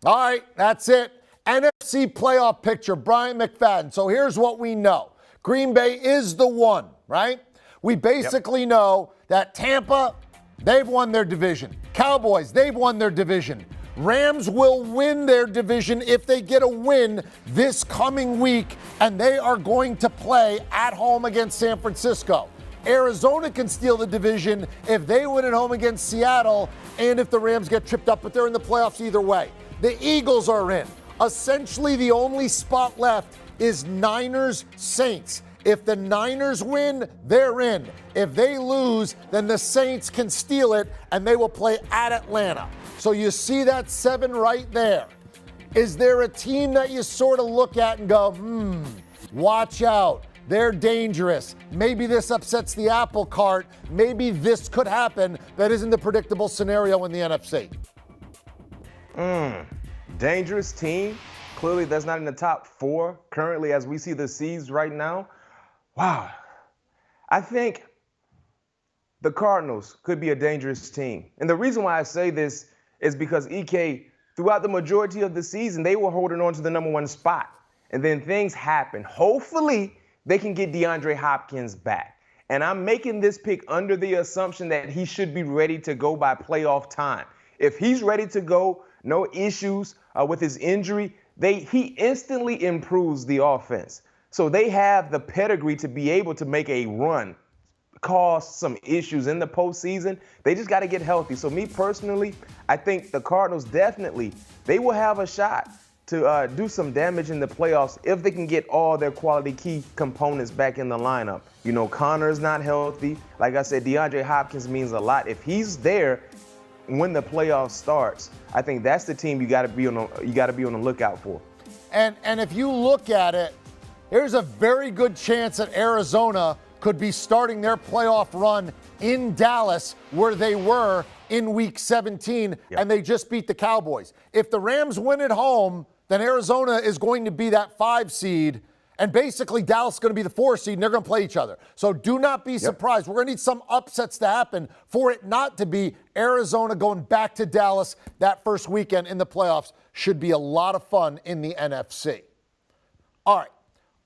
All right, that's it. NFC playoff picture, Bryant McFadden. So here's what we know. Green Bay is the one, right? We basically know that Tampa, they've won their division. Cowboys, they've won their division. Rams will win their division if they get a win this coming week, and they are going to play at home against San Francisco. Arizona can steal the division if they win at home against Seattle and if the Rams get tripped up, but they're in the playoffs either way. The Eagles are in. Essentially, the only spot left is Niners-Saints. If the Niners win, they're in. If they lose, then the Saints can steal it, and they will play at Atlanta. So you see that 7 right there. Is there a team that you sort of look at and go, watch out, they're dangerous. Maybe this upsets the apple cart. Maybe this could happen. That isn't the predictable scenario in the NFC. Dangerous team. Clearly, that's not in the top 4 currently as we see the seeds right now. Wow. I think the Cardinals could be a dangerous team. And the reason why I say this is because, EK, throughout the majority of the season, they were holding on to the number 1 spot. And then things happen. Hopefully, they can get DeAndre Hopkins back. And I'm making this pick under the assumption that he should be ready to go by playoff time. If he's ready to go, no issues with his injury, he instantly improves the offense. So they have the pedigree to be able to make a run, cause some issues in the postseason. They just got to get healthy. So me personally, I think the Cardinals definitely, they will have a shot to do some damage in the playoffs if they can get all their quality key components back in the lineup. You know, Connor's not healthy. Like I said, DeAndre Hopkins means a lot. If he's there when the playoffs starts, I think that's the team you got to be on the lookout for. And if you look at it, there's a very good chance that Arizona could be starting their playoff run in Dallas where they were in week 17, and they just beat the Cowboys. If the Rams win at home, then Arizona is going to be that 5 seed, and basically Dallas is going to be the 4 seed, and they're going to play each other. So do not be surprised. We're going to need some upsets to happen for it not to be Arizona going back to Dallas that first weekend in the playoffs. Should be a lot of fun in the NFC. All right.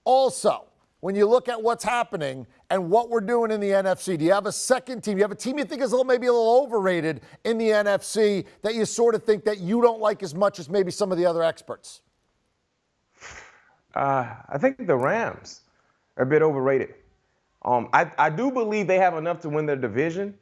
Also, when you look at what's happening and what we're doing in the NFC, do you have a second team? You have a team you think is maybe a little overrated in the NFC that you sort of think that you don't like as much as maybe some of the other experts? I think the Rams are a bit overrated. I do believe they have enough to win their division,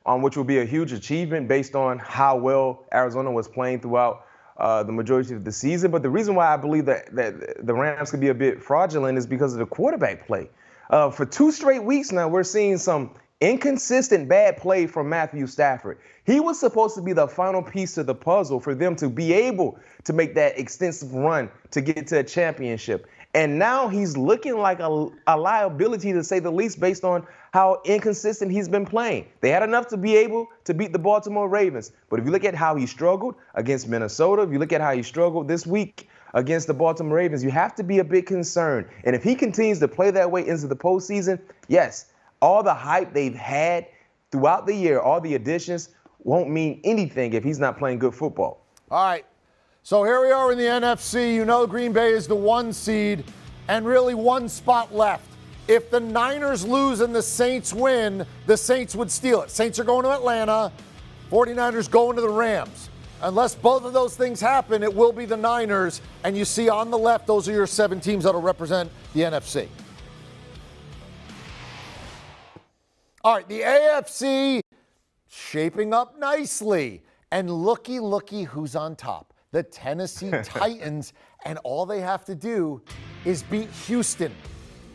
which will be a huge achievement based on how well Arizona was playing throughout the majority of the season. But the reason why I believe that the Rams could be a bit fraudulent is because of the quarterback play. For 2 straight weeks now, we're seeing some inconsistent bad play from Matthew Stafford. He was supposed to be the final piece to the puzzle for them to be able to make that extensive run to get to a championship. And now he's looking like a liability, to say the least, based on how inconsistent he's been playing. They had enough to be able to beat the Baltimore Ravens. But if you look at how he struggled against Minnesota, if you look at how he struggled this week against the Baltimore Ravens, you have to be a bit concerned. And if he continues to play that way into the postseason, yes, all the hype they've had throughout the year, all the additions, won't mean anything if he's not playing good football. All right. So here we are in the NFC. You know Green Bay is the 1 seed and really 1 spot left. If the Niners lose and the Saints win, the Saints would steal it. Saints are going to Atlanta. 49ers going to the Rams. Unless both of those things happen, it will be the Niners. And you see on the left, those are your 7 teams that will represent the NFC. All right, the AFC shaping up nicely. And looky who's on top. The Tennessee Titans, and all they have to do is beat Houston,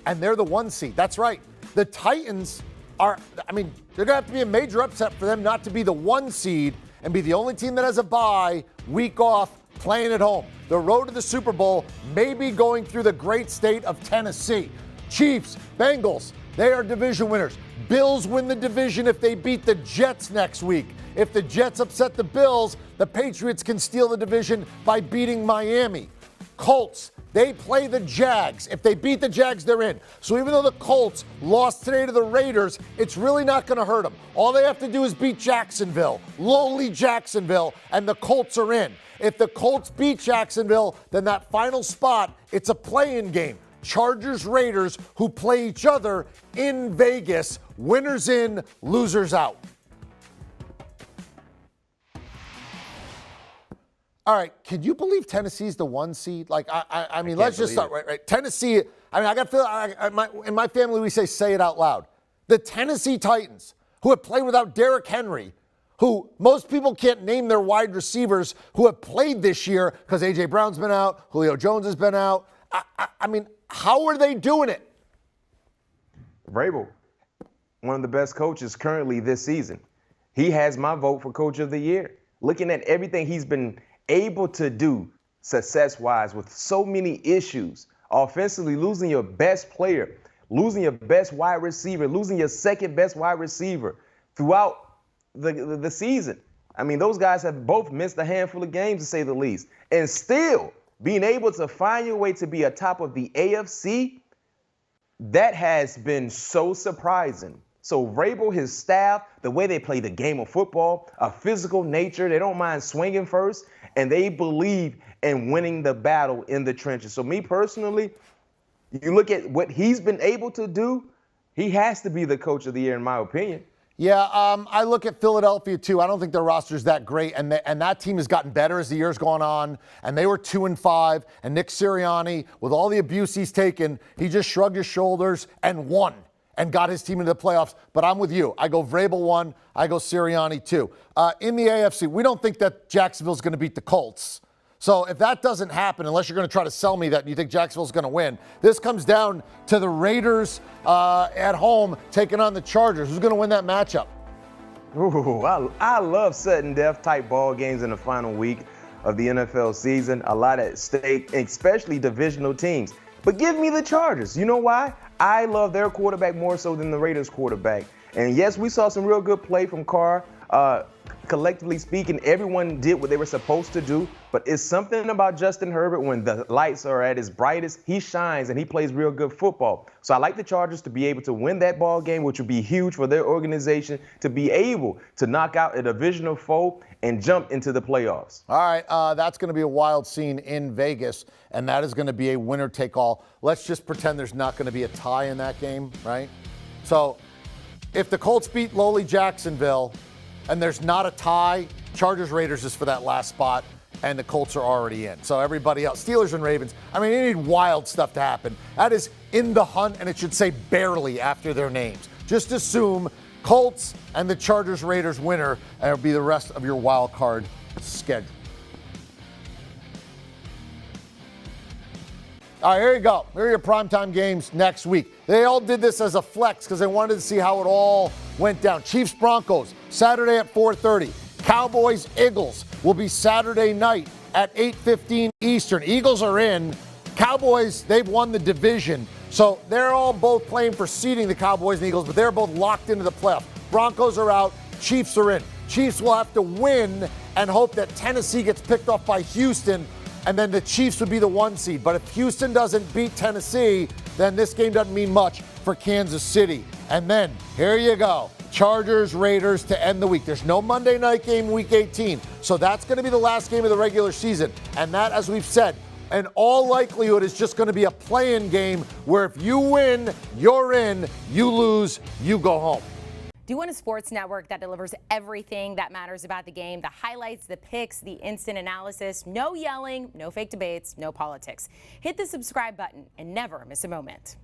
and they're the 1 seed. That's right. The Titans they're going to have to be a major upset for them not to be the 1 seed and be the only team that has a bye, week off, playing at home. The road to the Super Bowl may be going through the great state of Tennessee. Chiefs, Bengals, they are division winners. Bills win the division if they beat the Jets next week. If the Jets upset the Bills, the Patriots can steal the division by beating Miami. Colts, They play the Jags. If they beat the Jags, they're in. So even though the Colts lost today to the Raiders, it's really not going to hurt them. All they have to do is beat Jacksonville, lowly Jacksonville, and the Colts are in. If the Colts beat Jacksonville, then that final spot, it's a play-in game. Chargers, Raiders, who play each other in Vegas. Winners in, losers out. All right, can you believe Tennessee's the 1 seed? Like, I mean, let's just start, right? Tennessee, I mean, I got to feel, in my family, we say it out loud. The Tennessee Titans, who have played without Derrick Henry, who most people can't name their wide receivers who have played this year because A.J. Brown's been out, Julio Jones has been out. I mean, how are they doing it? Vrabel, one of the best coaches currently this season. He has my vote for Coach of the Year. Looking at everything he's been able to do success-wise with so many issues, offensively losing your best player, losing your best wide receiver, losing your second best wide receiver throughout the season. I mean, those guys have both missed a handful of games, to say the least, and still being able to find your way to be atop of the AFC, that has been so surprising. So Vrabel, his staff, the way they play the game of football, a physical nature, they don't mind swinging first, and they believe in winning the battle in the trenches. So me personally, you look at what he's been able to do, he has to be the Coach of the Year in my opinion. Yeah, I look at Philadelphia too. I don't think their roster's that great, and that team has gotten better as the year's gone on. And they were 2-5, and Nick Sirianni, with all the abuse he's taken, he just shrugged his shoulders and won and got his team into the playoffs. But I'm with you. I go Vrabel 1. I go Sirianni 2. In the AFC, we don't think that Jacksonville's going to beat the Colts. So if that doesn't happen, unless you're going to try to sell me that you think Jacksonville's going to win, this comes down to the Raiders at home taking on the Chargers. Who's going to win that matchup? Ooh, I love sudden death type ball games in the final week of the NFL season. A lot at stake, especially divisional teams. But give me the Chargers. You know why? I love their quarterback more so than the Raiders quarterback. And yes, we saw some real good play from Carr. Collectively speaking, everyone did what they were supposed to do, but it's something about Justin Herbert when the lights are at his brightest, he shines and he plays real good football. So I like the Chargers to be able to win that ball game, which would be huge for their organization to be able to knock out a divisional foe and jump into the playoffs. All right, that's going to be a wild scene in Vegas, and that is going to be a winner-take-all. Let's just pretend there's not going to be a tie in that game, right? So if the Colts beat lowly Jacksonville, and there's not a tie, Chargers-Raiders is for that last spot, and the Colts are already in. So everybody else, Steelers and Ravens, I mean, you need wild stuff to happen. That is in the hunt, and it should say barely after their names. Just assume Colts and the Chargers-Raiders winner, and it'll be the rest of your wild card schedule. All right, here you go. Here are your primetime games next week. They all did this as a flex because they wanted to see how it all went down. Chiefs-Broncos, Saturday at 4:30. Cowboys-Eagles will be Saturday night at 8:15 Eastern. Eagles are in. Cowboys, they've won the division. So they're all both playing for seeding, the Cowboys and Eagles, but they're both locked into the playoff. Broncos are out. Chiefs are in. Chiefs will have to win and hope that Tennessee gets picked off by Houston, and then the Chiefs would be the 1 seed. But if Houston doesn't beat Tennessee, then this game doesn't mean much for Kansas City. And then, here you go, Chargers, Raiders to end the week. There's no Monday night game week 18, so that's going to be the last game of the regular season. And that, as we've said, in all likelihood is just going to be a play-in game where if you win, you're in, you lose, you go home. Do you want a sports network that delivers everything that matters about the game? The highlights, the picks, the instant analysis, no yelling, no fake debates, no politics. Hit the subscribe button and never miss a moment.